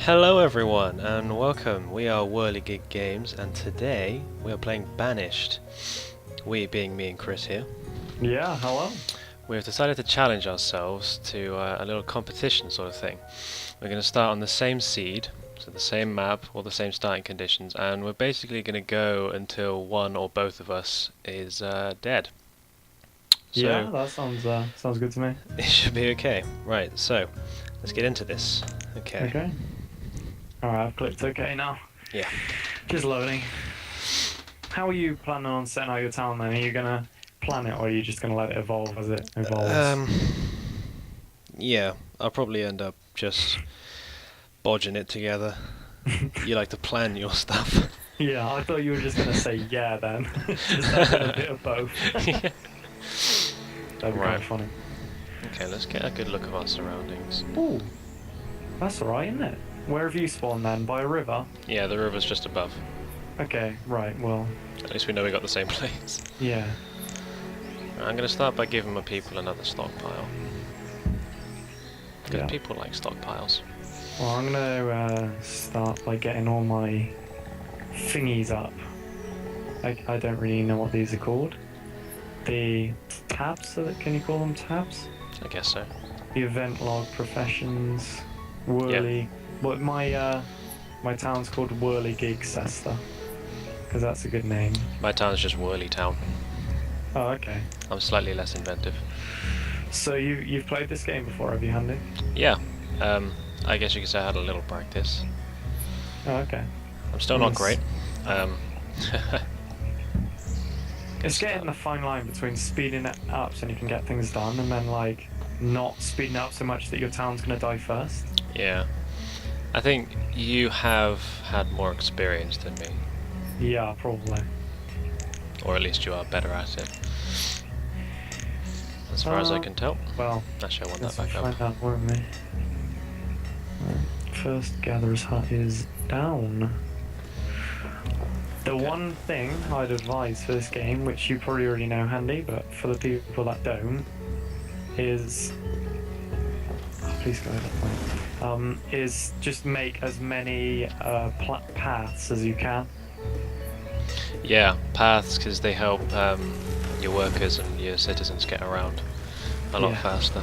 Hello everyone and welcome. We are Whirligig Games and today we are playing Banished. We being me and Chris here. Yeah, hello. We have decided to challenge ourselves to a little competition sort of thing. We're going to start on the same seed, so the same map, all the same starting conditions, and we're basically going to go until one or both of us is dead. So Yeah, that sounds good to me. it should be okay. Right, so let's get into this. Okay. Okay. Alright, I've clicked OK now. Yeah. Just loading. How are you planning on setting out your town then? Are you gonna plan it or are you just gonna let it evolve as it evolves? Yeah, I'll probably end up just bodging it together. You like to plan your stuff. Yeah, I thought you were just gonna say yeah then. Just have a bit of both. Yeah. That'd be kind of funny. Okay, let's get a good look of our surroundings. Ooh, that's alright, isn't it? Where have you spawned then? By a river? Yeah, the river's just above. Okay, right, well, At least we know we got the same place. yeah. I'm going to start by giving my people another stockpile. Because Yeah. people like stockpiles. Well, I'm gonna start by getting all my thingies up. I don't really know what these are called. The tabs, can you call them tabs? I guess so. The event log, professions, Whirly. But my town's called Whirligig Cesta, because that's a good name. My town's just Whirly Town. Oh, okay. I'm slightly less inventive. So you've played this game before, have you, Handy? Yeah, I guess you could say I had a little practice. Oh, okay. I'm still not Yes. great. It's getting the fine line between speeding it up so you can get things done, and then like not speeding it up so much that your town's gonna die first. Yeah. I think you have had more experience than me. Yeah, probably. Or at least you are better at it. As far as I can tell. Well, Actually, I want let's that back find up. out, won't we? First gatherer's hut is down. The Okay. one thing I'd advise for this game, which you probably already know, Handy, but for the people that don't, is please go that way. Is just make as many paths as you can. Yeah, paths, because they help your workers and your citizens get around a lot Yeah. faster.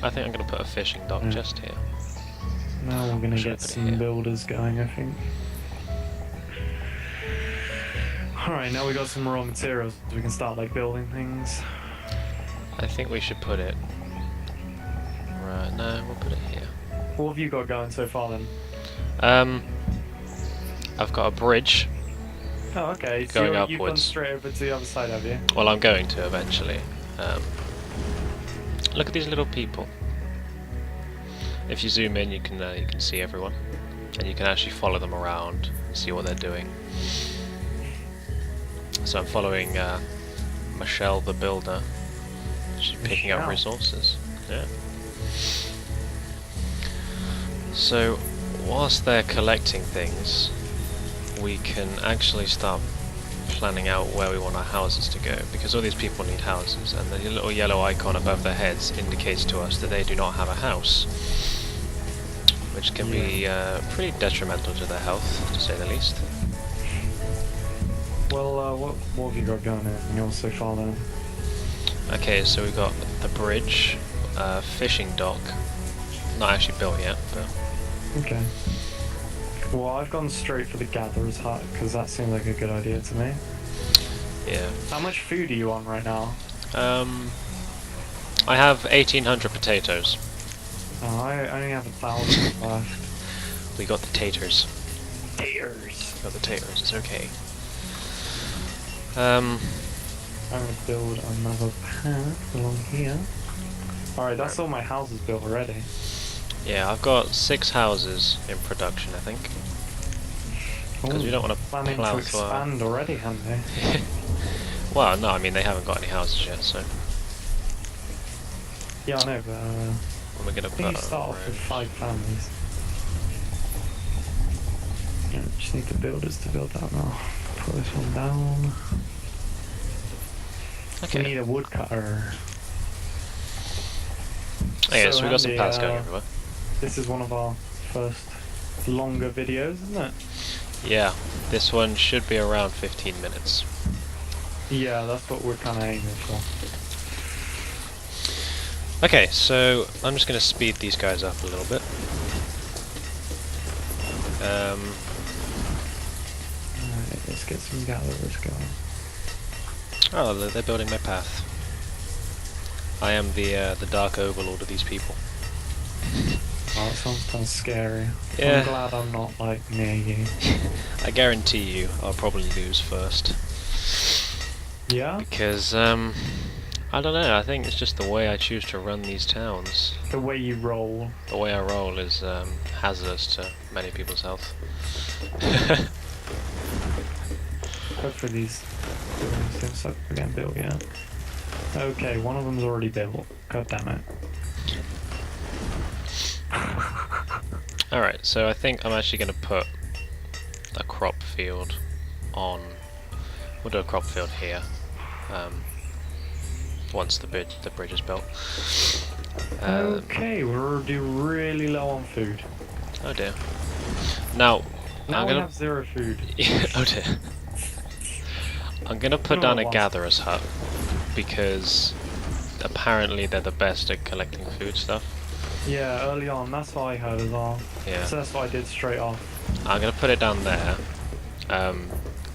I think I'm going to put a fishing dock Yeah. just here. Now we're gonna Should I get put it some here? builders going, I think. Alright, now we got some raw materials. We can start like building things. I think we should put it... Right, no, we'll put it here. What have you got going so far then? I've got a bridge. Oh, okay. So Going you've gone upwards. straight over to the other side, have you? Well, I'm going to eventually. Look at these little people. If you zoom in, you can see everyone, and you can actually follow them around, and see what they're doing. So I'm following Michelle the builder. She's picking up Michelle? resources. Yeah. So whilst they're collecting things, we can actually start planning out where we want our houses to go, because all these people need houses, and the little yellow icon above their heads indicates to us that they do not have a house, which can be pretty detrimental to their health, to say the least. Well, what have you got going in yours so far then? Okay, so we've got the bridge, fishing dock, not actually built yet, but Okay. Well, I've gone straight for the gatherer's hut because that seems like a good idea to me. yeah. How much food are you on right now? I have 1,800 potatoes. Oh, I only have 1,000 left. We got the taters. Taters. Got the taters, it's okay. I'm gonna build another path along here. Alright, that's all my houses built already. Yeah, I've got 6 houses in production, I think. Because we don't want to Planning plow to through our... expand already, haven't they? Well, no, I mean, they haven't got any houses yet, so... Yeah, I know, but When we're going to I think you put start off with 5 families. Yeah, just need the builders to build that now. Put this one down. Okay. We need a woodcutter. Oh, yeah, so we've got some Andy, paths going everywhere. this is one of our first longer videos, isn't it? Yeah, this one should be around 15 minutes. Yeah, that's what we're kind of aiming for. Okay, so I'm just going to speed these guys up a little bit. Alright, let's get some gatherers going. Oh, they're building my path. I am the dark overlord of these people. Oh, that sounds kind of scary. Yeah. I'm glad I'm not, like, near you. I guarantee you I'll probably lose first. Yeah? Because, I don't know, I think it's just the way I choose to run these towns. The way you roll. The way I roll is hazardous to many people's health. Hopefully these things are getting built, yeah. Okay, one of them's already built. God damn it. Alright, so I think I'm actually going to put a crop field on... We'll do a crop field here. Once the bridge is built. Okay, we're already really low on food. Oh dear. Now Now I'm we gonna have 0 food. oh dear. I'm gonna put down a gatherer's hut because apparently they're the best at collecting food stuff. Yeah, early on, that's what I heard as well. Yeah. So that's what I did straight off. I'm gonna put it down there.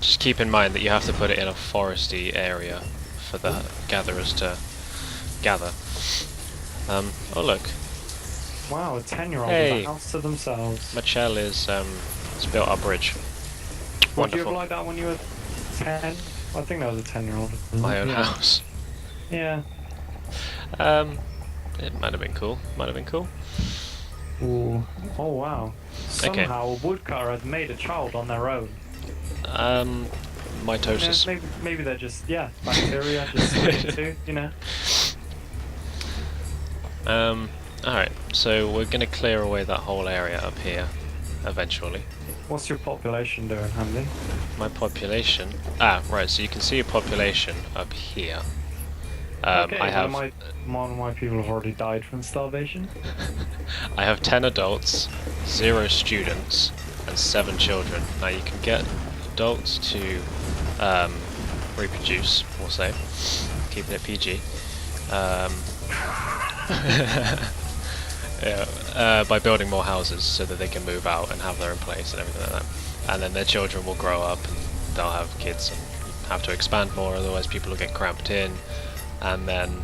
Just keep in mind that you have to put it in a foresty area for the gatherers to gather. Oh look, Wow, a 10-year-old Hey. with a house to themselves. Michelle is has built our bridge. Would you Wonderful. have liked that when you were 10? I think that was a 10-year-old. My own yeah. house. Yeah. It might have been cool. Might have been cool. Ooh. Oh wow. Okay. Somehow a woodcutter has made a child on their own. Mitosis. Yeah, maybe they're just, yeah, bacteria just split too, you know? Alright, so we're gonna clear away that whole area up here, eventually. What's your population doing, Handy? My population... Ah, right, so you can see a population up here. Okay, I have... one of my people have already died from starvation. I have 10 adults, 0 students, and 7 children. Now you can get adults to reproduce, we'll say, keeping it PG. Yeah, by building more houses so that they can move out and have their own place and everything like that. And then their children will grow up and they'll have kids and have to expand more, otherwise people will get cramped in and then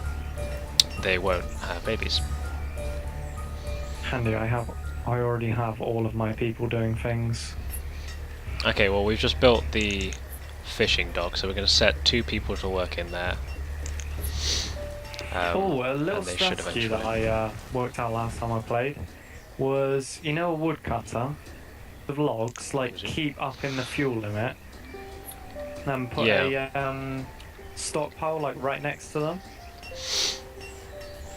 they won't have babies. Handy, I already have all of my people doing things. Okay, well we've just built the fishing dock, so we're going to set 2 people to work in there. Oh, a little and they should strategy that eventually. I worked out last time I played was, you know, a woodcutter with logs, like Was it? keep up in the fuel limit, and put Yeah. a stockpile like right next to them.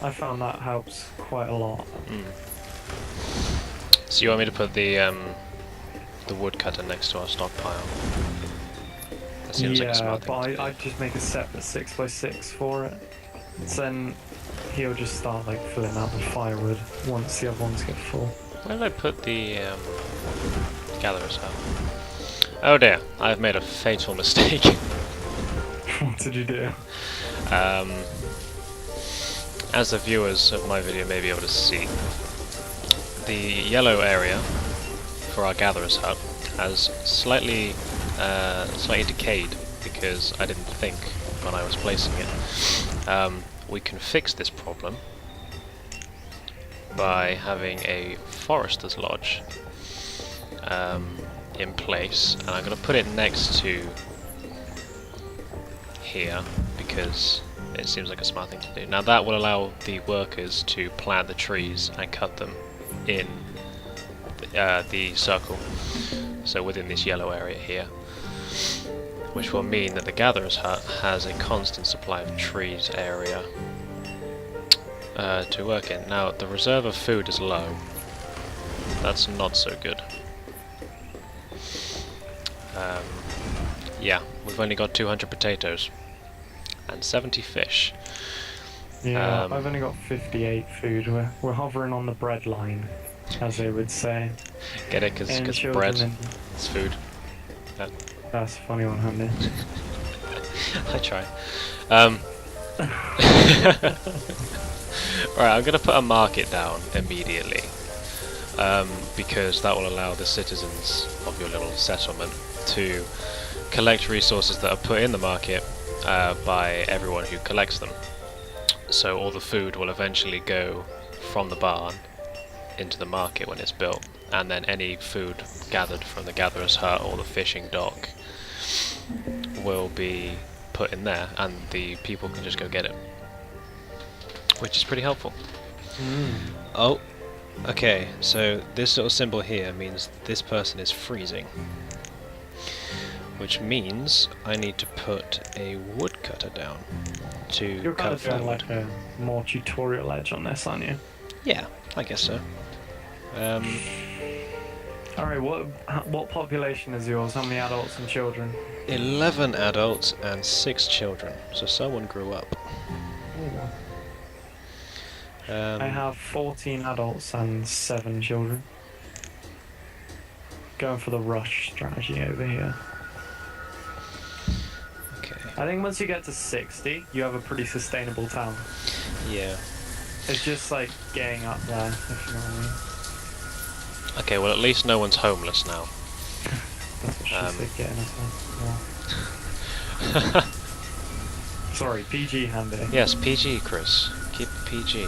I found that helps quite a lot. So you want me to put the woodcutter next to our stockpile? That seems like a Yeah, smart but thing to do. I'd just make a separate 6x6 for it. So then he'll just start like filling out with firewood once the other ones get full. Where did I put the gatherer's hut? Oh dear, I've made a fatal mistake. What did you do? As the viewers of my video may be able to see, the yellow area for our gatherer's hut has slightly decayed because I didn't think when I was placing it. We can fix this problem by having a forester's lodge in place, and I'm going to put it next to here because it seems like a smart thing to do. Now that will allow the workers to plant the trees and cut them in the circle, so within this yellow area here, which will mean that the gatherer's hut has a constant supply of trees area to work in. Now the reserve of food is low. That's not so good. Yeah, we've only got 200 potatoes and 70 fish. Yeah, I've only got 58 food. We're hovering on the bread line. as they would say. Get it? Because And bread. children. It's food. That's a funny one, Handy. I try. Right, I'm going to put a market down immediately. Because that will allow the citizens of your little settlement to collect resources that are put in the market by everyone who collects them. So all the food will eventually go from the barn into the market when it's built, and then any food gathered from the gatherer's hut or the fishing dock will be put in there, and the people can just go get it, which is pretty helpful. Oh, okay, so this little symbol here means this person is freezing, which means I need to put a woodcutter down to You're kind cut of doing wood. like a more tutorial edge on this, aren't you? Yeah, I guess so. Alright, what population is yours? How many adults and children? 11 adults and 6 children, so someone grew up. I have 14 adults and 7 children. Going for the rush strategy over here. Okay. I think once you get to 60, you have a pretty sustainable town. Yeah. It's just like getting up there, if you know what I mean. Okay, well at least no one's homeless now. That's what she said, getting up there. Yeah. Sorry, PG Handy. Yes, PG, Chris. Keep it PG.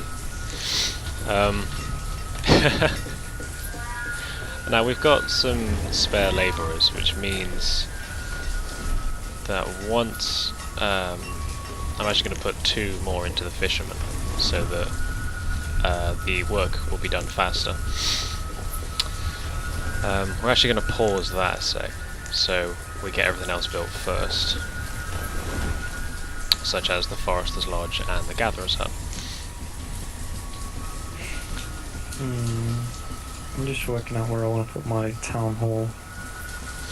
Now we've got some spare labourers, which means that once I'm actually going to put 2 more into the fishermen, so that the work will be done faster. We're actually going to pause that a sec, so we get everything else built first, such as the Forester's Lodge and the Gatherer's Hut. I'm just working out where I want to put my town hall.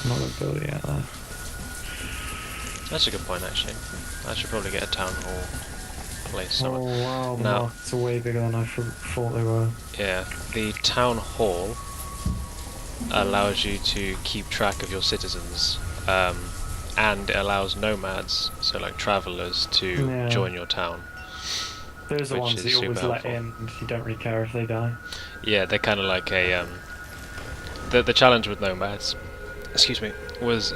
I'm not going to build it yet though. That's a good point, actually. I should probably get a town hall place Oh somewhere. wow, the Now- markets are way bigger than I thought they were. Yeah, the town hall allows you to keep track of your citizens, and it allows nomads, so like travellers, to Yeah. join your town. Those are the Which ones is that you always super let helpful. in and you don't really care if they die. Yeah, they're kind of like a the challenge with nomads, excuse me, was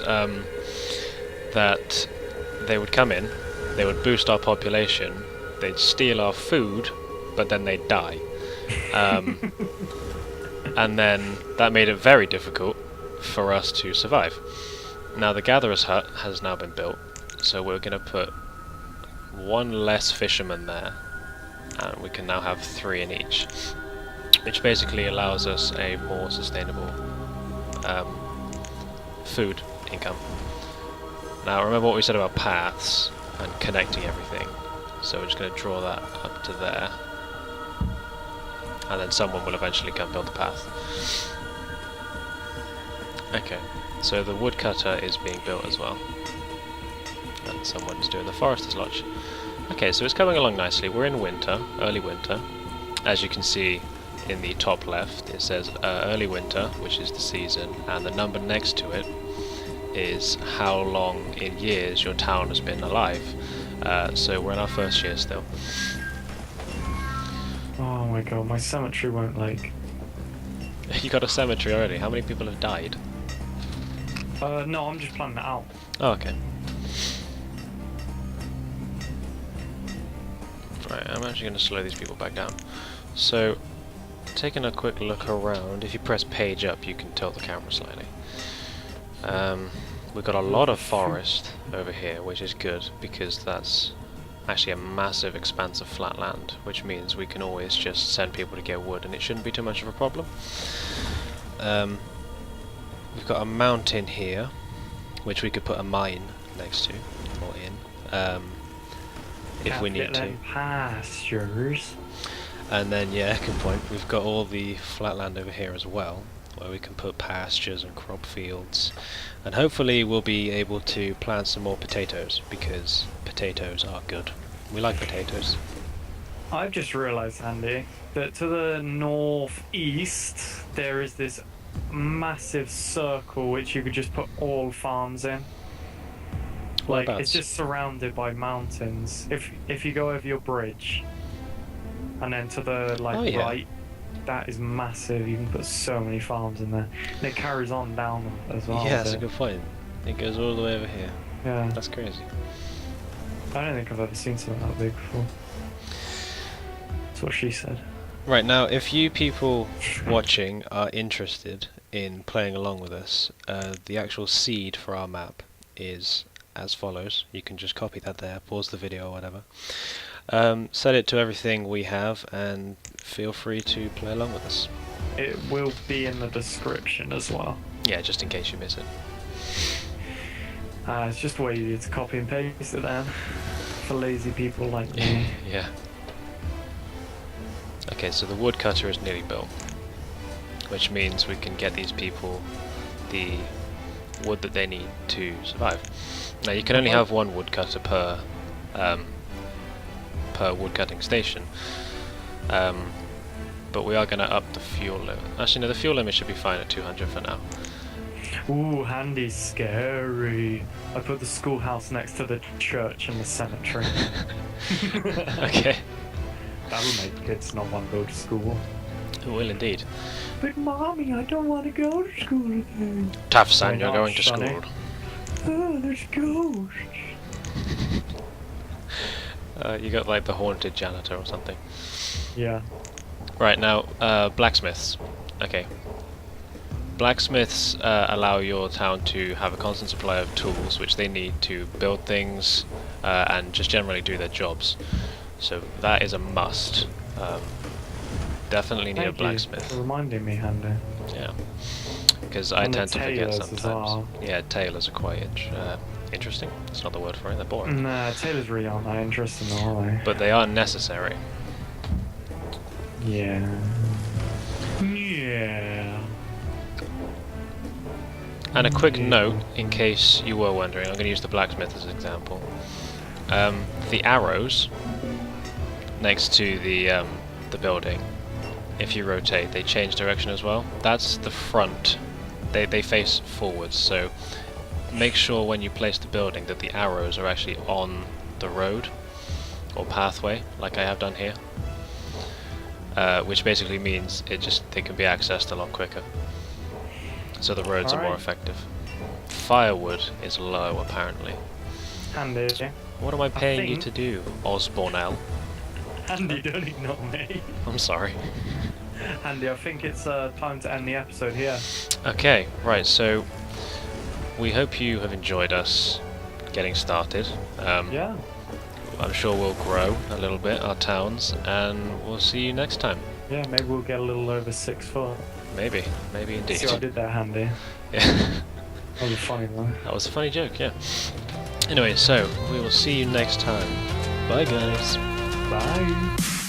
that they would come in, they would boost our population, they'd steal our food, but then they'd die. And then that made it very difficult for us to survive. Now the Gatherer's Hut has now been built, so we're going to put 1 less fisherman there, and we can now have 3 in each, which basically allows us a more sustainable food income. Now remember what we said about paths and connecting everything, so we're just going to draw that up to there, and then someone will eventually come build the path. Okay, so the woodcutter is being built as well, and someone's doing the Forester's Lodge. Okay, so it's coming along nicely. We're in winter, early winter. As you can see in the top left, it says early winter, which is the season, and the number next to it is how long in years your town has been alive. So we're in our first year still. Oh my god, my cemetery won't like... You got a cemetery already. How many people have died? No, I'm just planning it out. Oh, okay. Right, I'm actually going to slow these people back down. So, taking a quick look around, if you press page up you can tilt the camera slightly. We've got a lot of forest over here, which is good, because that's actually a massive expanse of flat land, which means we can always just send people to get wood and it shouldn't be too much of a problem. We've got a mountain here, which we could put a mine next to, or in, if we need to. Pastures. And then, yeah, good point, we've got all the flat land over here as well, where we can put pastures and crop fields, and hopefully we'll be able to plant some more potatoes, because potatoes are good. We like potatoes. I've just realised, Andy, that to the northeast there is this massive circle which you could just put all farms in. Like Whereabouts? it's just surrounded by mountains. If you go over your bridge, and then to the Oh, yeah. right, that is massive. You can put so many farms in there, and it carries on down as well. Yeah, that's a bit. good point. It goes all the way over here. Yeah, That's crazy. I don't think I've ever seen something that big before. That's what she said. Right, now, if you people watching are interested in playing along with us, the actual seed for our map is as follows. You can just copy that there, pause the video or whatever. Set it to everything we have, and feel free to play along with us. It will be in the description as well. Yeah, just in case you miss it. It's just way easier to copy and paste it then, for lazy people like me. Yeah. Okay, so the woodcutter is nearly built, which means we can get these people the wood that they need to survive. Now you can only have one woodcutter per woodcutting station, but we are going to up the fuel limit. Actually, no, the fuel limit should be fine at 200 for now. Ooh, handy, scary. I put the schoolhouse next to the church and the cemetery. Okay. That'll make kids not want to go to school. It will indeed. But mommy, I don't want to go to school again. Tough son, Why you're not, going to sonny? school. Oh, there's ghosts. You got like the haunted janitor or something. Yeah. Right, now, blacksmiths. Okay. Blacksmiths allow your town to have a constant supply of tools which they need to build things and just generally do their jobs. So that is a must. Definitely need a Thank you blacksmith. for reminding me, Handy. Yeah. Because I And the tend to forget tailors as sometimes. well. Yeah, tailors are quite interesting. That's not the word for it, they're boring. Nah, tailors really aren't that interesting, are they? But they are necessary. Yeah. Yeah. And a quick Yeah. note, in case you were wondering, I'm going to use the blacksmith as an example. The arrows next to the building, if you rotate, they change direction as well. That's the front. They face forwards, so make sure when you place the building that the arrows are actually on the road or pathway, like I have done here. Which basically means they can be accessed a lot quicker. So the roads are more Alright. effective. Firewood is low, apparently. Handy. What am I paying you think- to do, Osbornell? Handy, don't ignore me. I'm sorry. Handy, I think it's time to end the episode here. Okay, right, so we hope you have enjoyed us getting started. Yeah. I'm sure we'll grow a little bit, our towns, and we'll see you next time. Yeah, maybe we'll get a little over 6 foot. Maybe indeed. See what I did there, Handy? Yeah. That was a funny one. That was a funny joke, yeah. Anyway, so we will see you next time. Bye, guys. Bye.